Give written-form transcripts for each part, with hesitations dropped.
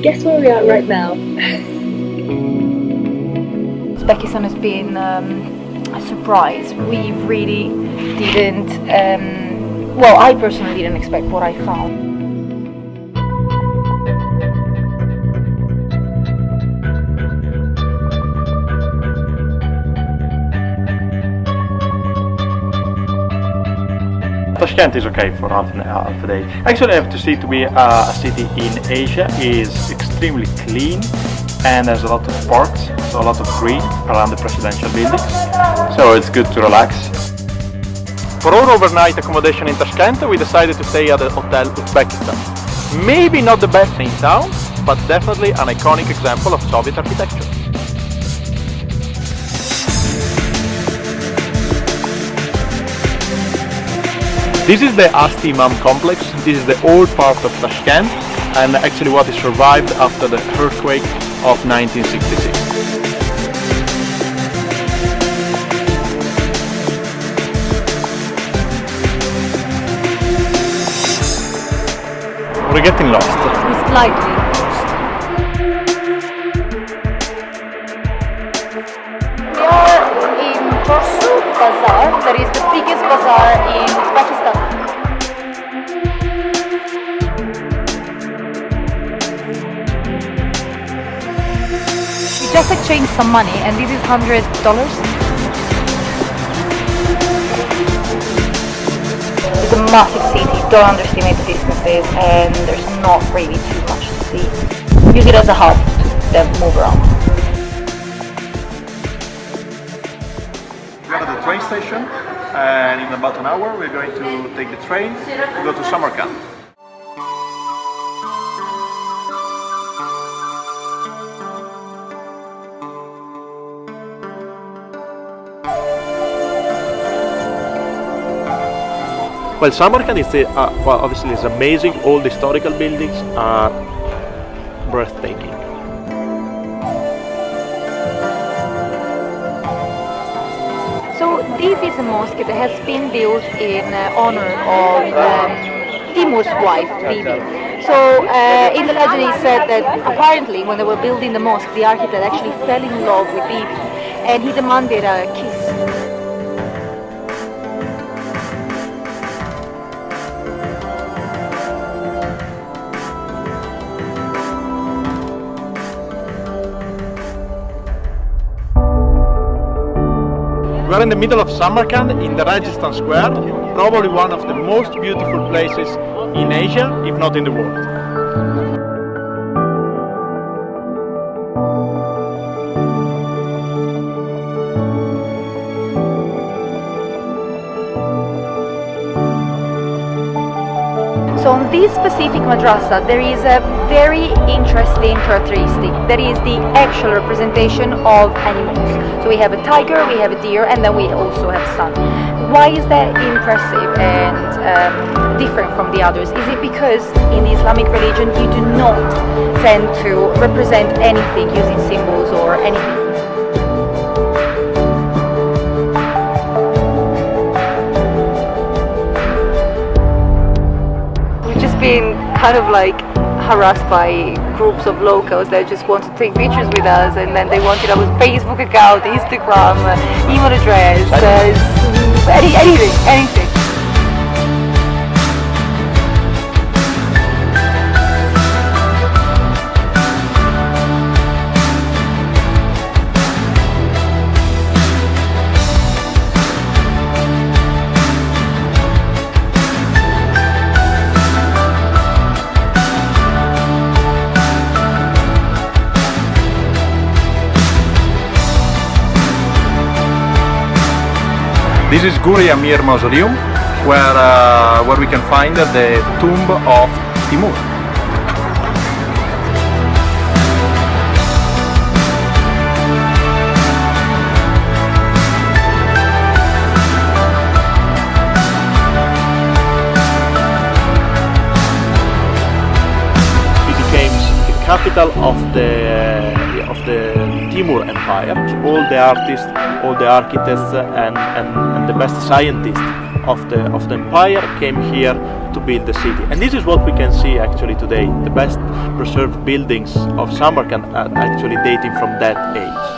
guess where we are right now? Uzbekistan has been a surprise. We really didn't, well, I personally didn't expect what I found. Tashkent is okay for half a day. Actually, I have to see to be a city in Asia is extremely clean and there's a lot of parks, so a lot of green around the presidential buildings. So it's good to relax. For our overnight accommodation in Tashkent, we decided to stay at the Hotel Uzbekistan. Maybe not the best in town, but definitely an iconic example of Soviet architecture. This is the Asti Imam complex. This is the old part of Tashkent and actually what is survived after the earthquake of 1966. We're getting lost. We're slightly lost. We are in Torsu Bazaar, that is the biggest bazaar in Uzbekistan. We just exchanged some money and this is $100. It's a massive city, don't underestimate the distances and there's not really too much to see. Use it as a hub to then move around. We are at the train station and in about an hour we're going to take the train to go to Samarkand. Well, Samarkand is well, obviously it's amazing. All the historical buildings are breathtaking. So this is a mosque that has been built in honor of Timur's wife, Bibi. So in the legend it said that apparently when they were building the mosque, the architect actually fell in love with Bibi and he demanded a kiss. We are in the middle of Samarkand in the Rajasthan Square, probably one of the most beautiful places in Asia, if not in the world. So on this specific madrasa there is a very interesting characteristic, that is the actual representation of animals. So we have a tiger, we have a deer, and then we also have sun. Why is that impressive and different from the others? Is it because in the Islamic religion you do not tend to represent anything using symbols or anything? Been kind of like harassed by groups of locals that just want to take pictures with us, and then they wanted our Facebook account, Instagram, email address, anything. This is Guri Amir Mausoleum, where we can find the tomb of Timur. It became the capital of the Timur Empire. So all the artists, all the architects and the best scientists of the empire came here to build the city. And this is what we can see actually today. The best preserved buildings of Samarkand are actually dating from that age.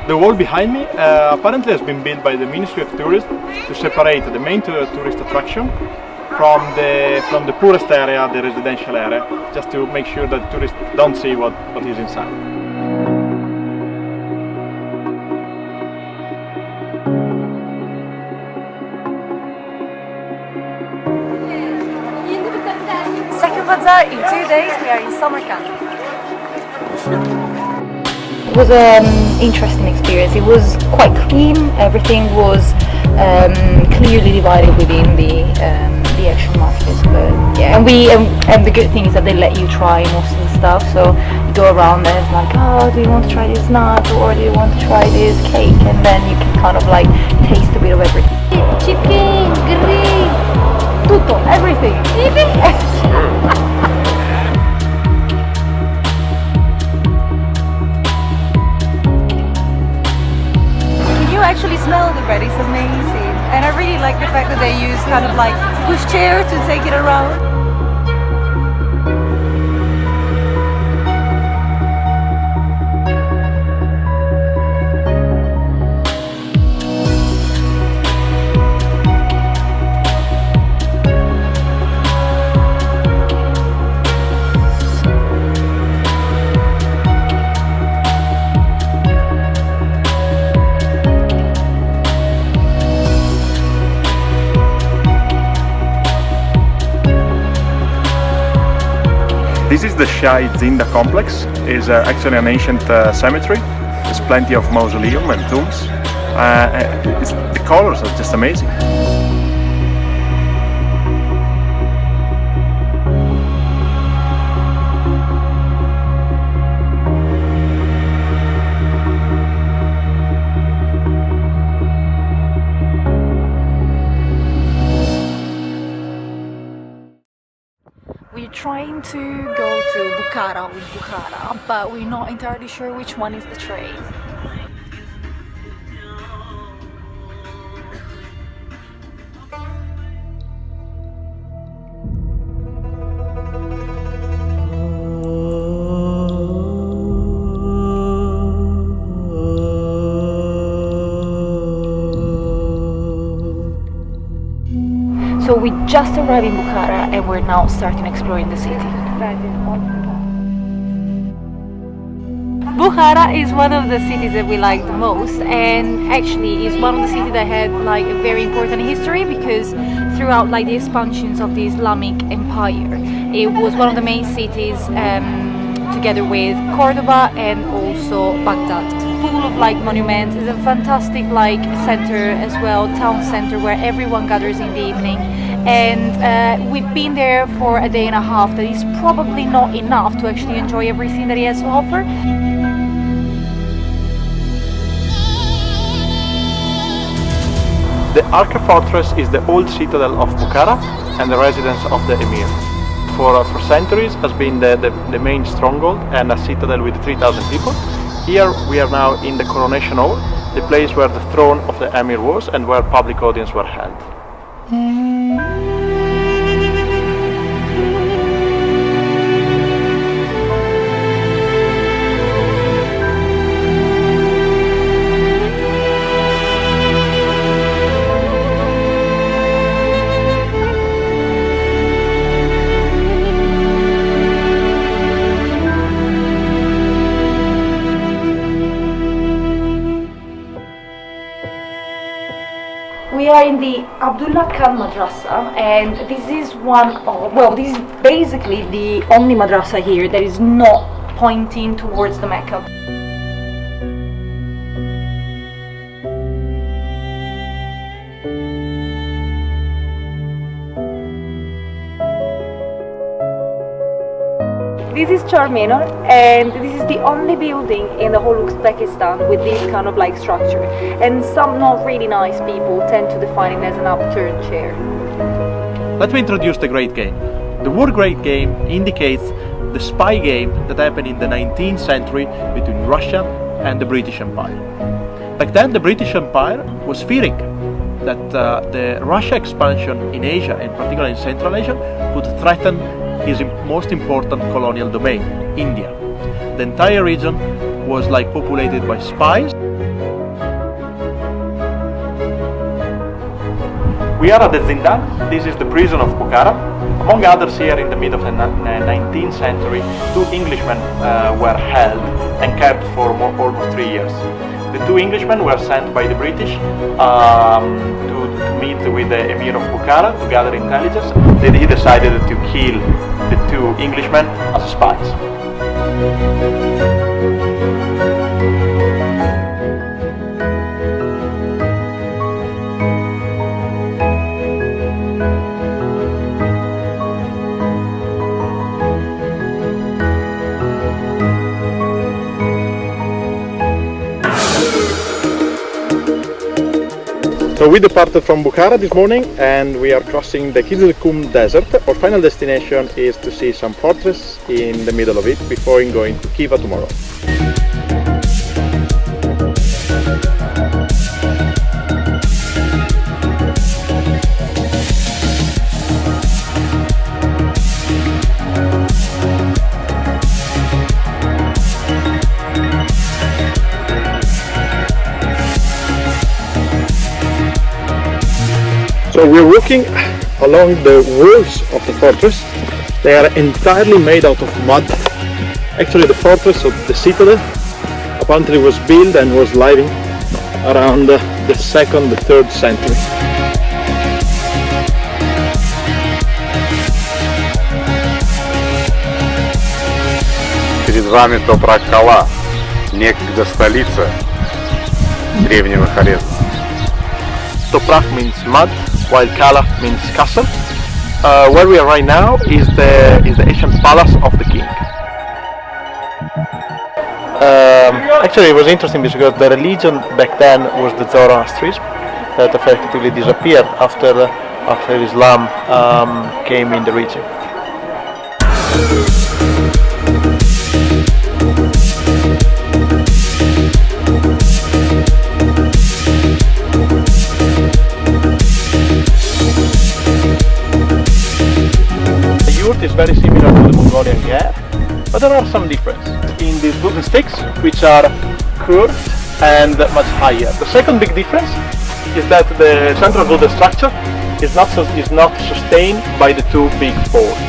The wall behind me apparently has been built by the Ministry of Tourism to separate the main tourist attraction from the poorest area, the residential area, just to make sure that tourists don't see what is inside. Second bazaar in 2 days. We are in Samarkand. It was an interesting experience. It was quite clean. Everything was clearly divided within the actual market. But yeah, and the good thing is that they let you try most of the stuff. So you go around and it's like, oh, do you want to try this nut, or do you want to try this cake? And then you can kind of like taste a bit of everything. Chicken, grill, tutto, everything. Actually smell the bread, it's amazing, and I really like the fact that they use kind of like pushchair to take it around. This is the Shai Zinda complex. It's actually an ancient cemetery. There's plenty of mausoleum and tombs. The colors are just amazing. We're trying to go to Bukhara, but we're not entirely sure which one is the train. So we just arrived in Bukhara and we're now starting exploring the city. Bukhara is one of the cities that we like the most, and actually is one of the cities that had like a very important history, because throughout like the expansions of the Islamic Empire, it was one of the main cities together with Cordoba and also Baghdad. Full of like monuments. It's a fantastic like center as well, town center, where everyone gathers in the evening. And we've been there for a day and a half. That is probably not enough to actually enjoy everything that it has to offer. The Arka fortress is the old citadel of Bukhara and the residence of the emir. For centuries has been the main stronghold and a citadel with 3,000 people. Here we are now in the coronation hall, the place where the throne of the emir was and where public audiences were held. We are in the Abdullah Khan Madrasa, and this is this is basically the only madrasa here that is not pointing towards the Mecca. This is Charminar, and this is the only building in the whole Uzbekistan with this kind of like structure. And some not really nice people tend to define it as an upturned chair. Let me introduce the Great Game. The word Great Game indicates the spy game that happened in the 19th century between Russia and the British Empire. Back then, the British Empire was fearing that the Russia expansion in Asia, and particularly in Central Asia, would threaten his most important colonial domain, India. The entire region was like populated by spies. We are at the Zindan. This is the prison of Bukhara. Among others, here in the mid of the 19th century, 2 Englishmen were held and kept for almost 3 years. The 2 Englishmen were sent by the British to meet with the Emir of Bukhara to gather intelligence. Then he decided to kill the 2 Englishmen as spies. So we departed from Bukhara this morning and we are crossing the Kizilkum Desert. Our final destination is to see some fortress in the middle of it before going to Khiva tomorrow. So we're walking along the walls of the fortress. They are entirely made out of mud. Actually, the fortress of the citadel apparently was built and was living around the 2nd, the 3rd century. Перед вами Топрак-Кала, некогда столица древнего Хорезма. Toprak means mud, while Kala means castle. Where we are right now is the ancient palace of the king. Actually, it was interesting because the religion back then was the Zoroastrianism that effectively disappeared after Islam came in the region. Is very similar to the Mongolian Ger, but there are some differences in these wooden sticks, which are curved and much higher. The second big difference is that the central wooden structure is not sustained by the 2 big poles.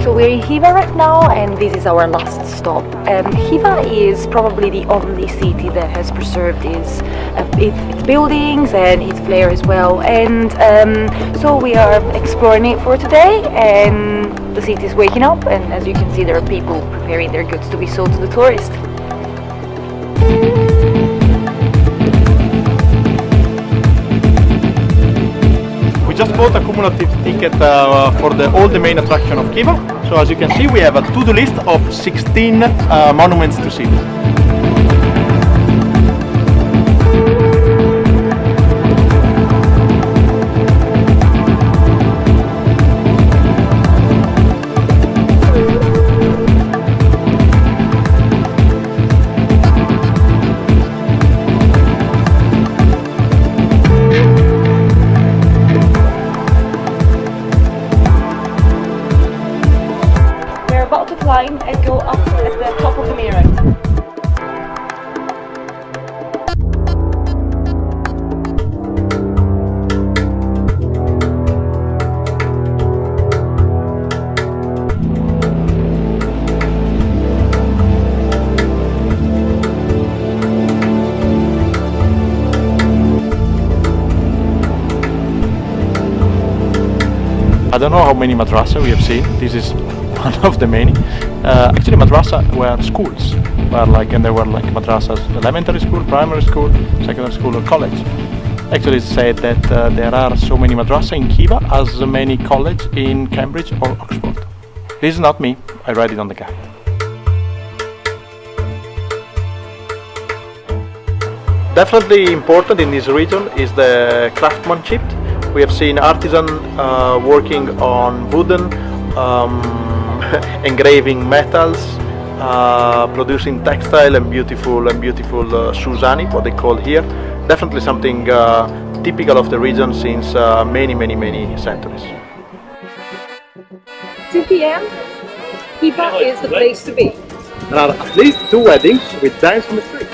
So we're in Khiva right now, and this is our last stop. Khiva is probably the only city that has preserved its buildings and its flair as well. And so we are exploring it for today, and the city is waking up. And as you can see, there are people preparing their goods to be sold to the tourists. We just bought a cumulative ticket for all the main attraction of Khiva. So as you can see, we have a to-do list of 16 monuments to see. About to climb and go up at the top of the mirror. I don't know how many madrasa we have seen. This is one of the many. Actually, madrasa were schools, and there were like madrasas, elementary school, primary school, secondary school, or college. Actually, it's said that there are so many madrasa in Khiva as many college in Cambridge or Oxford. This is not me. I read it on the guide. Definitely important in this region is the craftsmanship. We have seen artisans working on wooden, engraving metals, producing textile and beautiful Suzani, what they call here. Definitely something typical of the region since many centuries. 2 p.m. Khiva is the place to be. There are at least 2 weddings with dance on the street.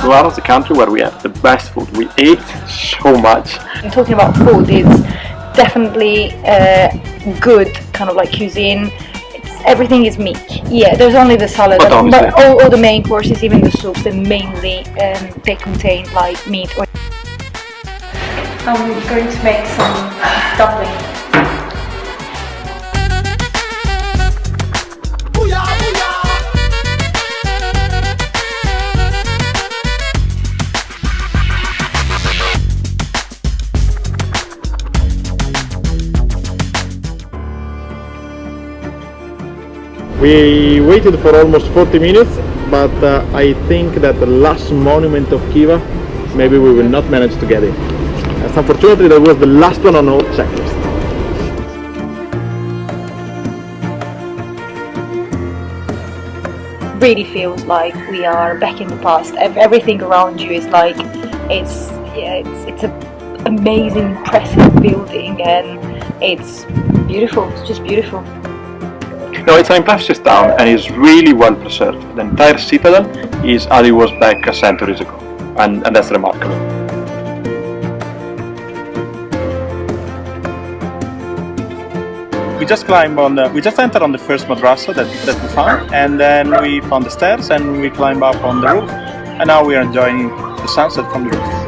We are the country where we have the best food. We ate so much. And talking about food, it's definitely good kind of like cuisine. Everything is meat. Yeah, there's only the salad, but all the main courses, even the soups, they mainly they contain like meat. I'm going to make some dumplings. We waited for almost 40 minutes, but I think that the last monument of Khiva, maybe we will not manage to get it. As unfortunately, that was the last one on our checklist. Really feels like we are back in the past. Everything around you is like it's an amazing, impressive building, and it's beautiful. It's just beautiful. No, it's an impressive town and it's really well preserved. The entire citadel is as it was back centuries ago, and that's remarkable. We just entered on the first madrasa that we found, and then we found the stairs and we climbed up on the roof, and now we are enjoying the sunset from the roof.